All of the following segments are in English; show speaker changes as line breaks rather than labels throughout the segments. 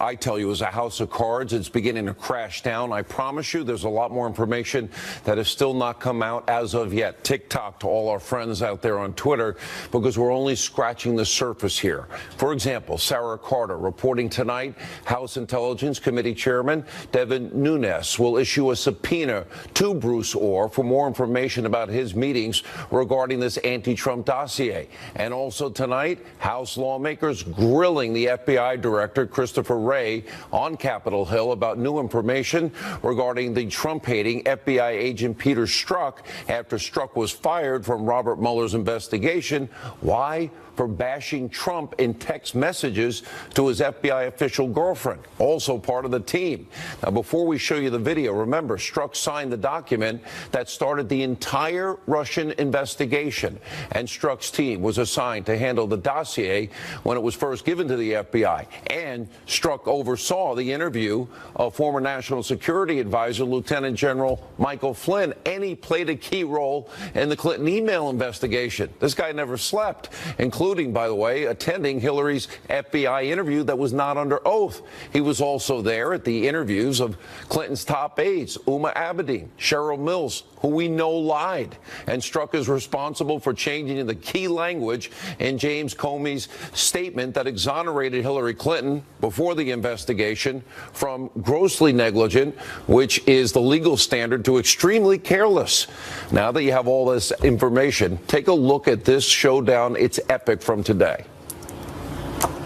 I tell you, is a house of cards. It's beginning to crash down. I promise you there's a lot more information that has still not come out as of yet. TikTok to all our friends out there on Twitter, because we're only scratching the surface here. For example, Sarah Carter reporting tonight House Intelligence Committee Chairman Devin Nunes will issue a subpoena to Bruce Orr for more information about his meetings regarding this anti-Trump dossier. And also tonight, House lawmakers grilling the FBI Director Christopher Wray on Capitol Hill about new information regarding the Trump-hating FBI agent Peter Strzok after Strzok was fired from Robert Mueller's investigation. Why? For bashing Trump in text messages to his FBI official girlfriend, also part of the team. Now, before we show you the video, remember, Strzok signed the document that started the entire Russian investigation, and Strzok's team was assigned to handle the dossier when it was first given to the FBI. And Strzok oversaw the interview of former National Security Advisor Lieutenant General Michael Flynn, and he played a key role in the Clinton email investigation. This guy never slept, including, by the way, attending Hillary's FBI interview that was not under oath. He was also there at the interviews of Clinton's top aides, Huma Abedin, Cheryl Mills, who we know lied. And Strzok is responsible for changing the key language in James Comey's statement that exonerated Hillary Clinton before the investigation from grossly negligent, which is the legal standard, to extremely careless. Now that you have all this information, take a look at this showdown. It's epic from today.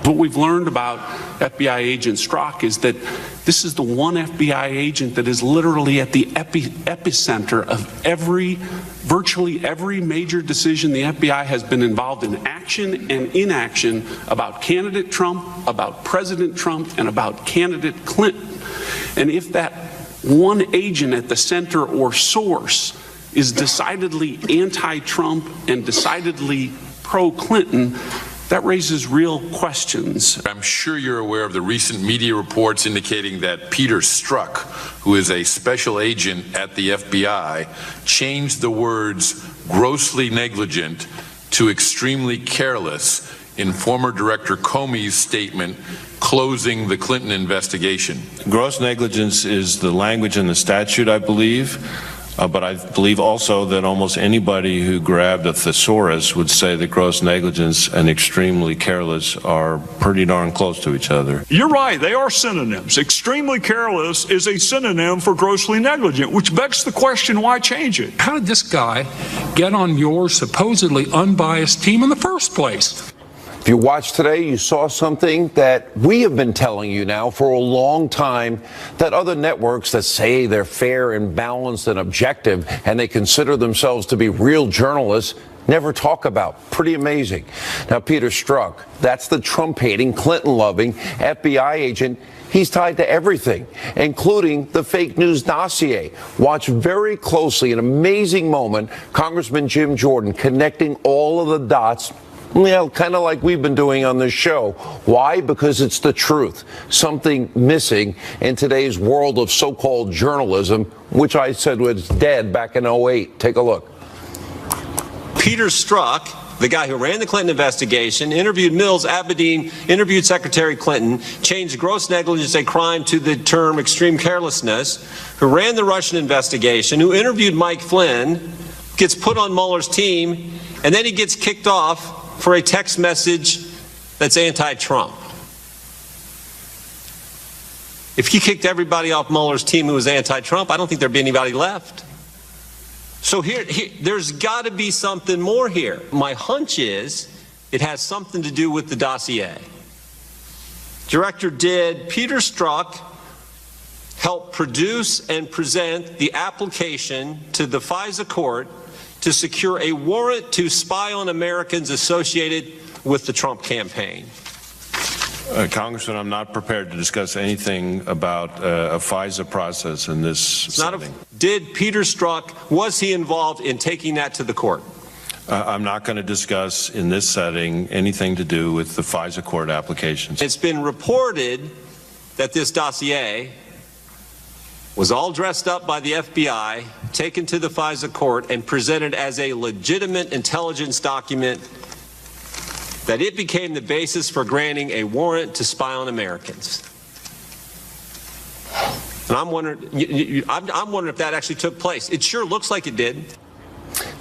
What we've learned about FBI agent Strzok is that this is the one FBI agent that is literally at the epicenter of virtually every major decision the FBI has been involved in, action and inaction, about candidate Trump, about President Trump, and about candidate Clinton. And if that one agent at the center or source is decidedly anti-Trump and decidedly pro-Clinton, that raises real questions.
I'm sure you're aware of the recent media reports indicating that Peter Strzok, who is a special agent at the FBI, changed the words grossly negligent to extremely careless in former Director Comey's statement closing the Clinton investigation.
Gross negligence is the language in the statute, I believe. But I believe also that almost anybody who grabbed a thesaurus would say that gross negligence and extremely careless are pretty darn close to each other.
You're right, they are synonyms. Extremely careless is a synonym for grossly negligent, which begs the question, why change it?
How did this guy get on your supposedly unbiased team in the first place?
If you watched today, you saw something that we have been telling you now for a long time, that other networks that say they're fair and balanced and objective and they consider themselves to be real journalists never talk about. Pretty amazing. Now, Peter Strzok, that's the Trump-hating, Clinton-loving FBI agent. He's tied to everything, including the fake news dossier. Watch very closely, an amazing moment, Congressman Jim Jordan connecting all of the dots. Well, kind of like we've been doing on this show. Why? Because it's the truth. Something missing in today's world of so-called journalism, which I said was dead back in 2008. Take a look.
Peter Strzok, the guy who ran the Clinton investigation, interviewed Mills, Abedin, interviewed Secretary Clinton, changed gross negligence a crime to the term extreme carelessness, who ran the Russian investigation, who interviewed Mike Flynn, gets put on Mueller's team, and then he gets kicked off for a text message that's anti-Trump. If he kicked everybody off Mueller's team who was anti-Trump, I don't think there'd be anybody left. So here there's got to be something more here. My hunch is it has something to do with the dossier. Director, did Peter Strzok help produce and present the application to the FISA court to secure a warrant to spy on Americans associated with the Trump campaign?
Congressman, I'm not prepared to discuss anything about a FISA process in this setting.
Did Peter Strzok, was he involved in taking that to the court?
I'm not going to discuss in this setting anything to do with the FISA court applications.
It's been reported that this dossier was all dressed up by the FBI, taken to the FISA court, and presented as a legitimate intelligence document, that it became the basis for granting a warrant to spy on Americans. And I'm wondering, I'm wondering if that actually took place. It sure looks like it did.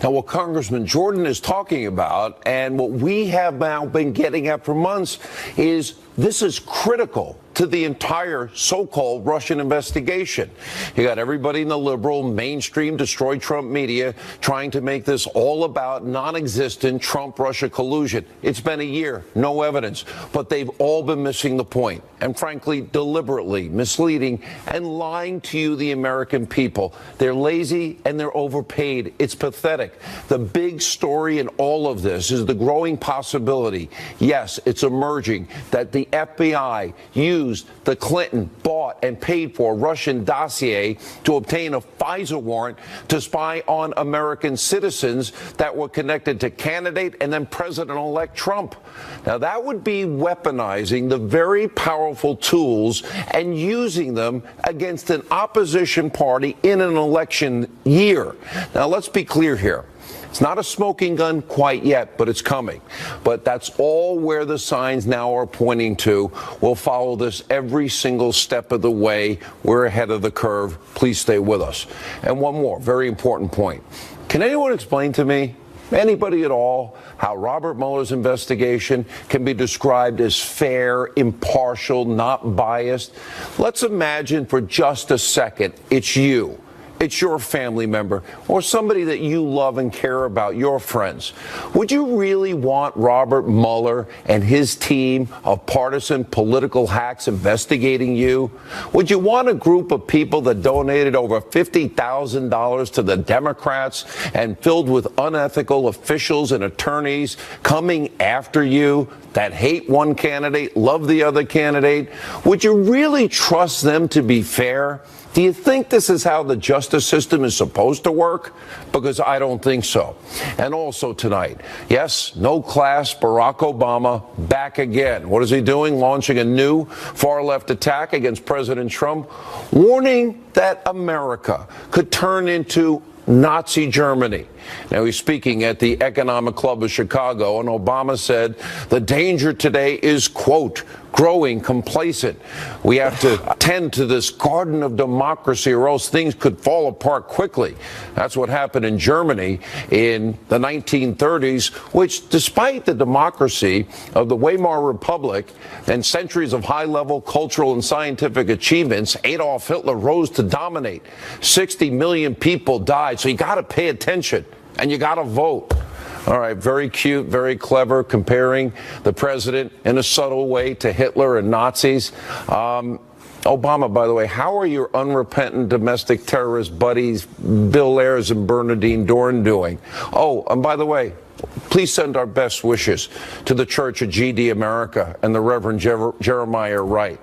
Now, what Congressman Jordan is talking about, and what we have now been getting at for months, is this is critical to the entire so-called Russian investigation. You got everybody in the liberal, mainstream, destroy Trump media trying to make this all about non-existent Trump-Russia collusion. It's been a year, no evidence, but they've all been missing the point, and frankly, deliberately misleading and lying to you, the American people. They're lazy and they're overpaid. It's pathetic. The big story in all of this is the growing possibility, yes, it's emerging, that the FBI used the Clinton bought and paid for Russian dossier to obtain a FISA warrant to spy on American citizens that were connected to candidate and then President-elect Trump. Now, that would be weaponizing the very powerful tools and using them against an opposition party in an election year. Now, let's be clear here. It's not a smoking gun quite yet, but it's coming. But that's all where the signs now are pointing to. We'll follow this every single step of the way. We're ahead of the curve. Please stay with us. And one more very important point. Can anyone explain to me, anybody at all, how Robert Mueller's investigation can be described as fair, impartial, not biased? Let's imagine for just a second it's you. It's your family member or somebody that you love and care about, your friends. Would you really want Robert Mueller and his team of partisan political hacks investigating you? Would you want a group of people that donated over $50,000 to the Democrats and filled with unethical officials and attorneys coming after you that hate one candidate, love the other candidate? Would you really trust them to be fair? Do you think this is how the justice system is supposed to work? Because I don't think so. And also tonight, yes, no class, Barack Obama back again. What is he doing? Launching a new far-left attack against President Trump, warning that America could turn into Nazi Germany. Now, he's speaking at the Economic Club of Chicago, and Obama said the danger today is, quote, growing complacent. We have to tend to this garden of democracy or else things could fall apart quickly. That's what happened in Germany in the 1930s, which, despite the democracy of the Weimar Republic and centuries of high-level cultural and scientific achievements, Adolf Hitler rose to dominate. 60 million people died, so you got to pay attention and you got to vote. All right, very cute, very clever, comparing the president in a subtle way to Hitler and Nazis. Obama, by the way, how are your unrepentant domestic terrorist buddies, Bill Ayers and Bernardine Dohrn, doing? Oh, and by the way, please send our best wishes to the Church of GD America and the Reverend Jeremiah Wright.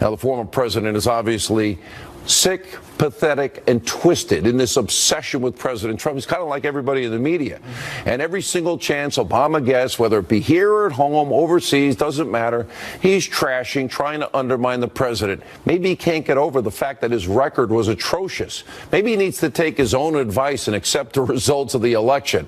Now, the former president is obviously sick, pathetic, and twisted in this obsession with President Trump. He's kind of like everybody in the media. And every single chance Obama gets, whether it be here or at home, overseas, doesn't matter, he's trashing, trying to undermine the president. Maybe he can't get over the fact that his record was atrocious. Maybe he needs to take his own advice and accept the results of the election.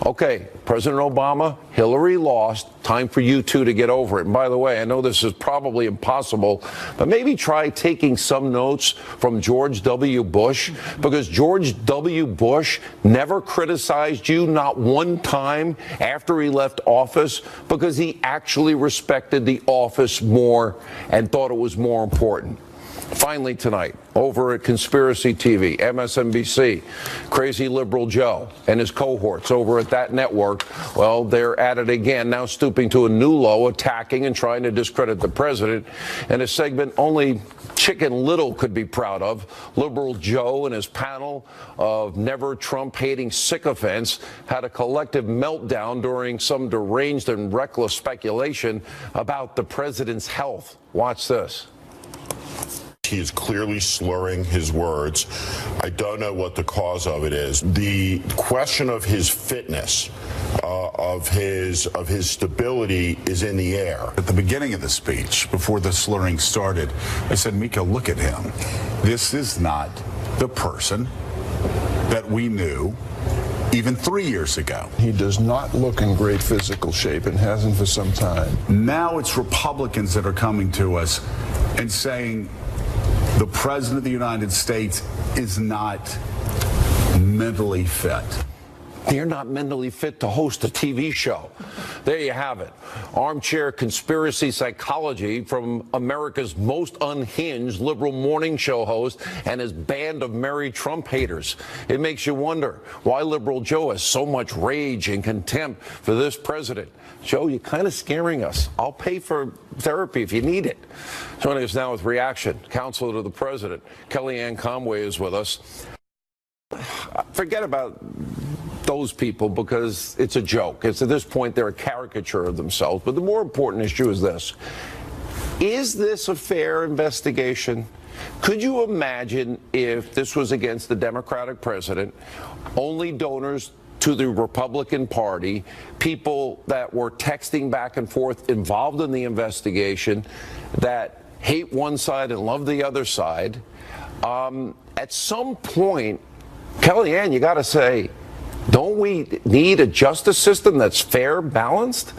Okay, President Obama, Hillary lost. Time for you two to get over it. And by the way, I know this is probably impossible, but maybe try taking some notes from George W. Bush, because George W. Bush never criticized you, not one time after he left office, because he actually respected the office more and thought it was more important. Finally tonight, over at Conspiracy TV, MSNBC, Crazy Liberal Joe and his cohorts over at that network, well, they're at it again, now stooping to a new low, attacking and trying to discredit the president in a segment only Chicken Little could be proud of. Liberal Joe and his panel of never Trump-hating sycophants had a collective meltdown during some deranged and reckless speculation about the president's health. Watch this.
He is clearly slurring his words. I don't know what the cause of it is. The question of his fitness, of his stability, is in the air.
At the beginning of the speech, before the slurring started, I said, Mika, look at him. This is not the person that we knew even 3 years ago.
He does not look in great physical shape and hasn't for some time.
Now it's Republicans that are coming to us and saying, the President of the United States is not mentally fit.
You're not mentally fit to host a TV show. There you have it. Armchair conspiracy psychology from America's most unhinged liberal morning show host and his band of merry Trump haters. It makes you wonder why Liberal Joe has so much rage and contempt for this president. Joe, you're kind of scaring us. I'll pay for therapy if you need it. Joining us now with reaction, Counselor to the President, Kellyanne Conway is with us. Forget about those people because it's a joke. It's at this point they're a caricature of themselves. But the more important issue is this. Is this a fair investigation? Could you imagine if this was against the Democratic president, only donors to the Republican Party, people that were texting back and forth involved in the investigation that hate one side and love the other side? At some point, Kellyanne, you got to say, don't we need a justice system that's fair, balanced?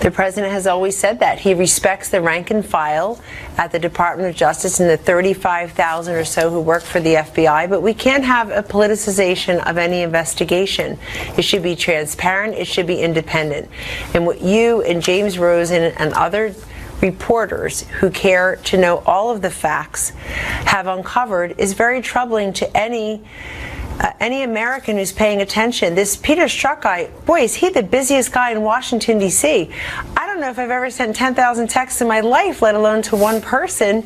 The president has always said that. He respects the rank and file at the Department of Justice and the 35,000 or so who work for the FBI, but we can't have a politicization of any investigation. It should be transparent. It should be independent. And what you and James Rosen and other reporters who care to know all of the facts have uncovered is very troubling to any American who's paying attention. This Peter Strzok guy, boy, is he the busiest guy in Washington, D.C. I don't know if I've ever sent 10,000 texts in my life, let alone to one person.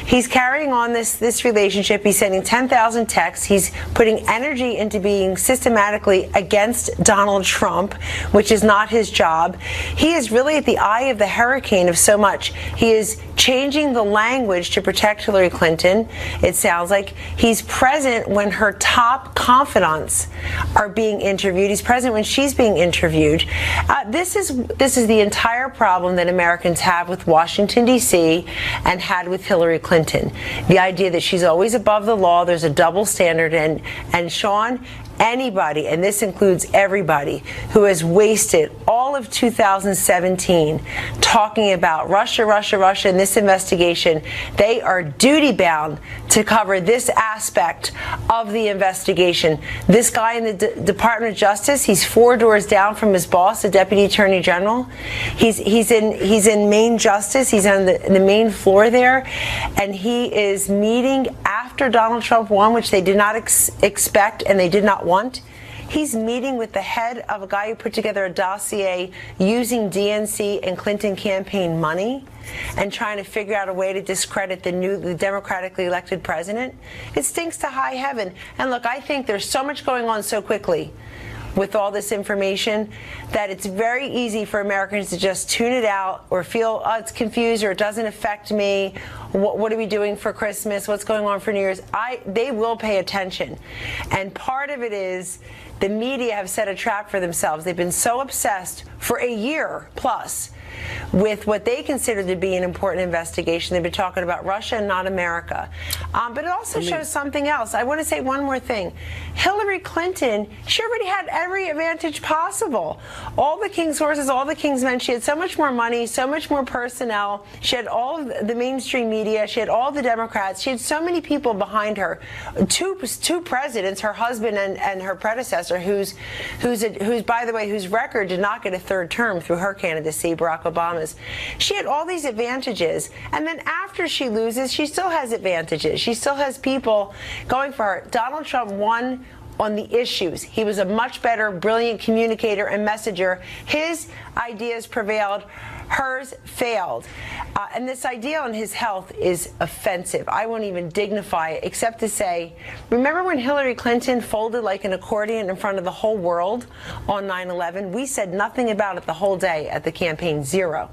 He's carrying on this relationship. He's sending 10,000 texts. He's putting energy into being systematically against Donald Trump, which is not his job. He is really at the eye of the hurricane of so much. He is changing the language to protect Hillary Clinton. It sounds like he's present when her top confidants are being interviewed. He's present when she's being interviewed. This is the entire problem that Americans have with Washington, D.C. and had with Hillary Clinton. The idea that she's always above the law, there's a double standard, and Sean, anybody, and this includes everybody, who has wasted all of 2017 talking about Russia, Russia, Russia in this investigation, they are duty-bound to cover this aspect of the investigation. This guy in the Department of Justice, he's 4 doors down from his boss, the Deputy Attorney General. He's in Main Justice. He's on the main floor there, and he is meeting after Donald Trump won, which they did not expect and they did not want. He's meeting with the head of a guy who put together a dossier using DNC and Clinton campaign money and trying to figure out a way to discredit the democratically elected president. It stinks to high heaven. And look, I think there's so much going on so quickly with all this information that it's very easy for Americans to just tune it out or feel, oh, it's confused or it doesn't affect me. What are we doing for Christmas? What's going on for New Year's? They will pay attention. And part of it is the media have set a trap for themselves. They've been so obsessed for a year plus with what they consider to be an important investigation. They've been talking about Russia and not America. But it also shows something else. I want to say one more thing. Hillary Clinton, she already had every advantage possible. All the king's horses, all the king's men. She had so much more money, so much more personnel. She had all of the mainstream media. She had all the Democrats. She had so many people behind her. Two presidents, her husband and her predecessor, who's by the way, whose record did not get a third term through her candidacy, Barack Obama's. She had all these advantages, and then after she loses, she still has advantages. She still has people going for her. Donald Trump won on the issues. He was a much better, brilliant communicator and messenger. His ideas prevailed. Hers failed. And this idea on his health is offensive. I won't even dignify it except to say, remember when Hillary Clinton folded like an accordion in front of the whole world on 9/11? We said nothing about it the whole day at the campaign, zero.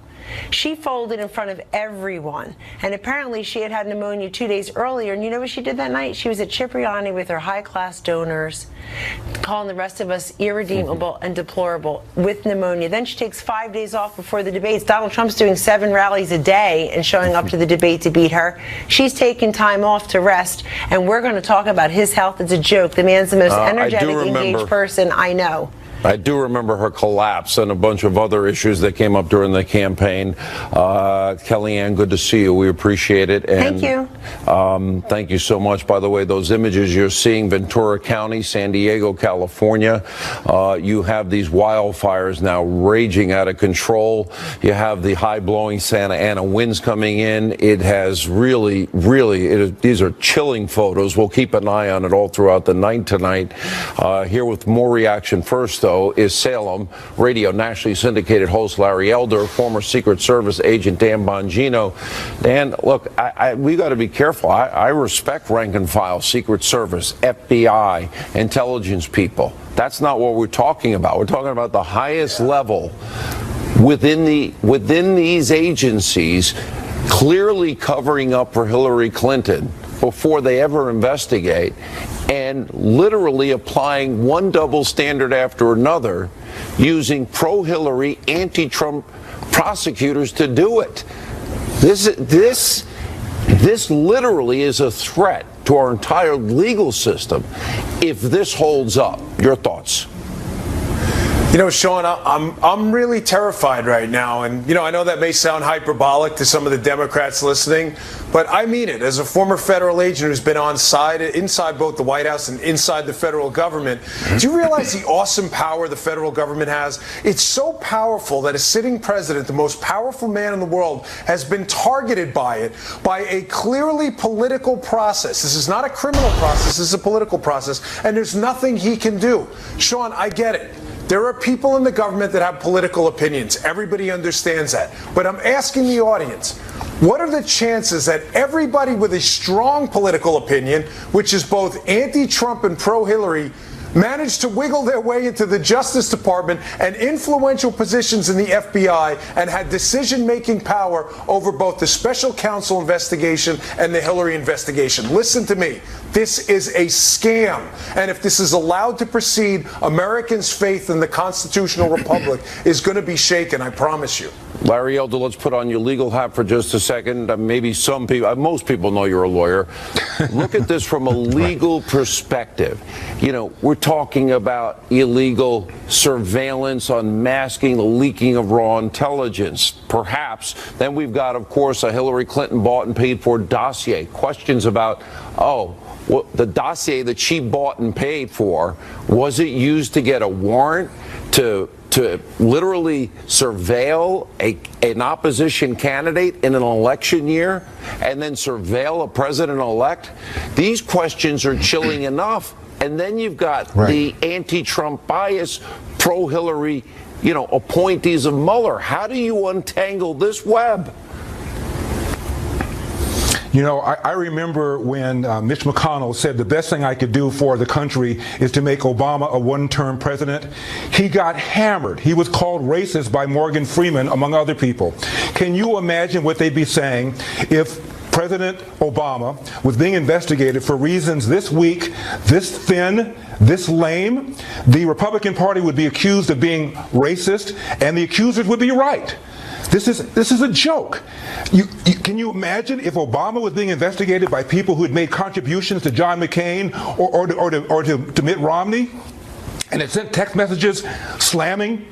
She folded in front of everyone. And apparently she had had pneumonia 2 days earlier. And you know what she did that night? She was at Cipriani with her high-class donors, calling the rest of us irredeemable and deplorable with pneumonia. Then she takes 5 days off before the debates. Donald Trump's doing 7 rallies a day and showing up to the debate to beat her. She's taking time off to rest. And we're going to talk about his health. It's a joke. The man's the most energetic, engaged person I know.
I do remember her collapse and a bunch of other issues that came up during the campaign. Kellyanne, good to see you. We appreciate it. And,
thank you.
Thank you so much. By the way, those images you're seeing, Ventura County, San Diego, California, you have these wildfires now raging out of control. You have the high-blowing Santa Ana winds coming in. It has really, these are chilling photos. We'll keep an eye on it all throughout the night tonight. Here with more reaction first, though, is Salem radio nationally syndicated host Larry Elder, former Secret Service agent Dan Bongino. Dan, look, we got to be careful. I respect rank and file, Secret Service, FBI, intelligence people. That's not what we're talking about. We're talking about the highest level within these agencies, clearly covering up for Hillary Clinton before they ever investigate, and literally applying one double standard after another, using pro-Hillary, anti-Trump prosecutors to do it. This literally is a threat to our entire legal system if this holds up. Your thoughts?
You know, Sean, I'm really terrified right now. And, you know, I know that may sound hyperbolic to some of the Democrats listening, but I mean it. As a former federal agent who's been inside both the White House and inside the federal government, do you realize the awesome power the federal government has? It's so powerful that a sitting president, the most powerful man in the world, has been targeted by it, by a clearly political process. This is not a criminal process. This is a political process. And there's nothing he can do. Sean, I get it. There are people in the government that have political opinions. Everybody understands that. But I'm asking the audience, what are the chances that everybody with a strong political opinion, which is both anti-Trump and pro-Hillary, managed to wiggle their way into the Justice Department and influential positions in the FBI and had decision-making power over both the special counsel investigation and the Hillary investigation? Listen to me. This is a scam. And if this is allowed to proceed, Americans' faith in the constitutional republic is going to be shaken, I promise you.
Larry Elder, let's put on your legal hat for just a second. Maybe some people, most people know you're a lawyer. Look at this from a legal perspective. You know, we're talking about illegal surveillance, unmasking, the leaking of raw intelligence. Perhaps. Then we've got, of course, a Hillary Clinton bought and paid for dossier. Questions about, well, the dossier that she bought and paid for, was it used to get a warrant to literally surveil an opposition candidate in an election year and then surveil a president-elect? These questions are chilling enough. And then you've got the anti-Trump bias, pro-Hillary, appointees of Mueller. How do you untangle this web?
You know, I remember when Mitch McConnell said the best thing I could do for the country is to make Obama a one-term president. He got hammered. He was called racist by Morgan Freeman, among other people. Can you imagine what they'd be saying if President Obama was being investigated for reasons this weak, this thin, this lame? The Republican Party would be accused of being racist, and the accusers would be right. This is a joke. Can you imagine if Obama was being investigated by people who had made contributions to John McCain or to Mitt Romney, and had sent text messages slamming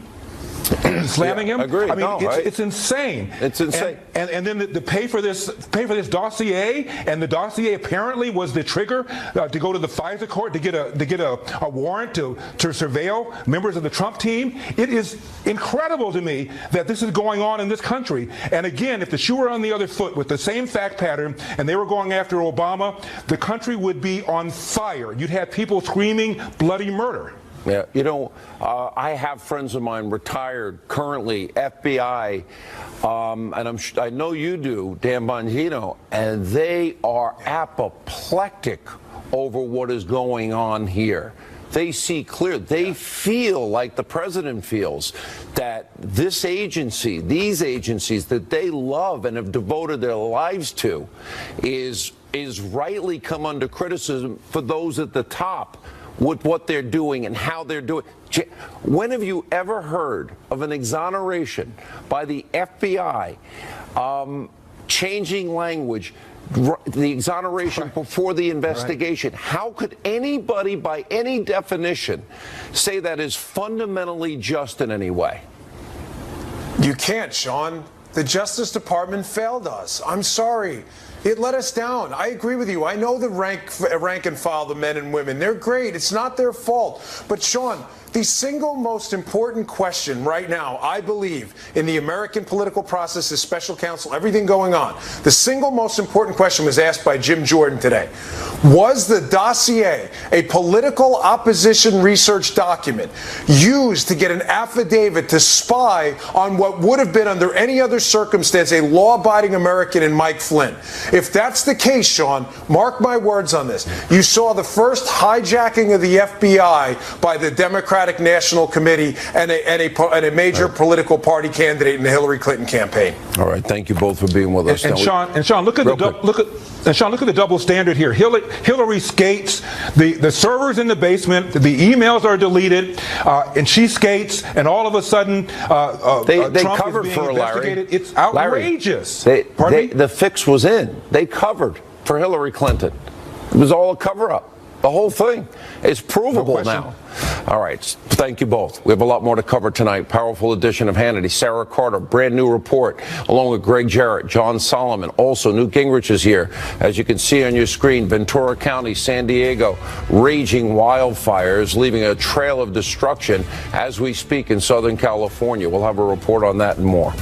him?
Agreed.
I mean, it's insane.
It's insane.
And then to pay for this dossier, and the dossier apparently was the trigger to go to the FISA court to get a warrant to surveil members of the Trump team. It is incredible to me that this is going on in this country. And again, if the shoe were on the other foot with the same fact pattern and they were going after Obama, the country would be on fire. You'd have people screaming bloody murder.
Yeah, I have friends of mine retired currently, FBI, and I know you do, Dan Bongino, and they are apoplectic over what is going on here. They see clear. They feel like the president feels that this agency, these agencies that they love and have devoted their lives to, is rightly come under criticism for those at the top with what they're doing and how they're doing. When have you ever heard of an exoneration by the FBI changing language, the exoneration before the investigation. How could anybody, by any definition, say that is fundamentally just in any way?
You can't, Sean. The Justice Department failed us. I'm sorry. It let us down. I agree with you. I know the rank and file, the men and women. They're great. It's not their fault. But, Sean, the single most important question right now, I believe, in the American political process, the special counsel, everything going on, the single most important question was asked by Jim Jordan today. Was the dossier a political opposition research document used to get an affidavit to spy on what would have been, under any other circumstance, a law-abiding American in Mike Flynn? If that's the case, Sean, mark my words on this. You saw the first hijacking of the FBI by the Democratic National Committee and a major political party candidate in the Hillary Clinton campaign.
All right, thank you both for being with us.
And Sean, look at the double standard here. Hillary skates. The servers in the basement. The emails are deleted, and she skates. And all of a sudden,
they
Trump
covered
is being
for
investigated.
Larry.
It's outrageous.
The fix was in. They covered for Hillary Clinton. It was all a cover-up. The whole thing is provable now. All right. Thank you both. We have a lot more to cover tonight. Powerful edition of Hannity. Sarah Carter, brand new report, along with Greg Jarrett, John Solomon. Also, Newt Gingrich is here. As you can see on your screen, Ventura County, San Diego, raging wildfires, leaving a trail of destruction as we speak in Southern California. We'll have a report on that and more.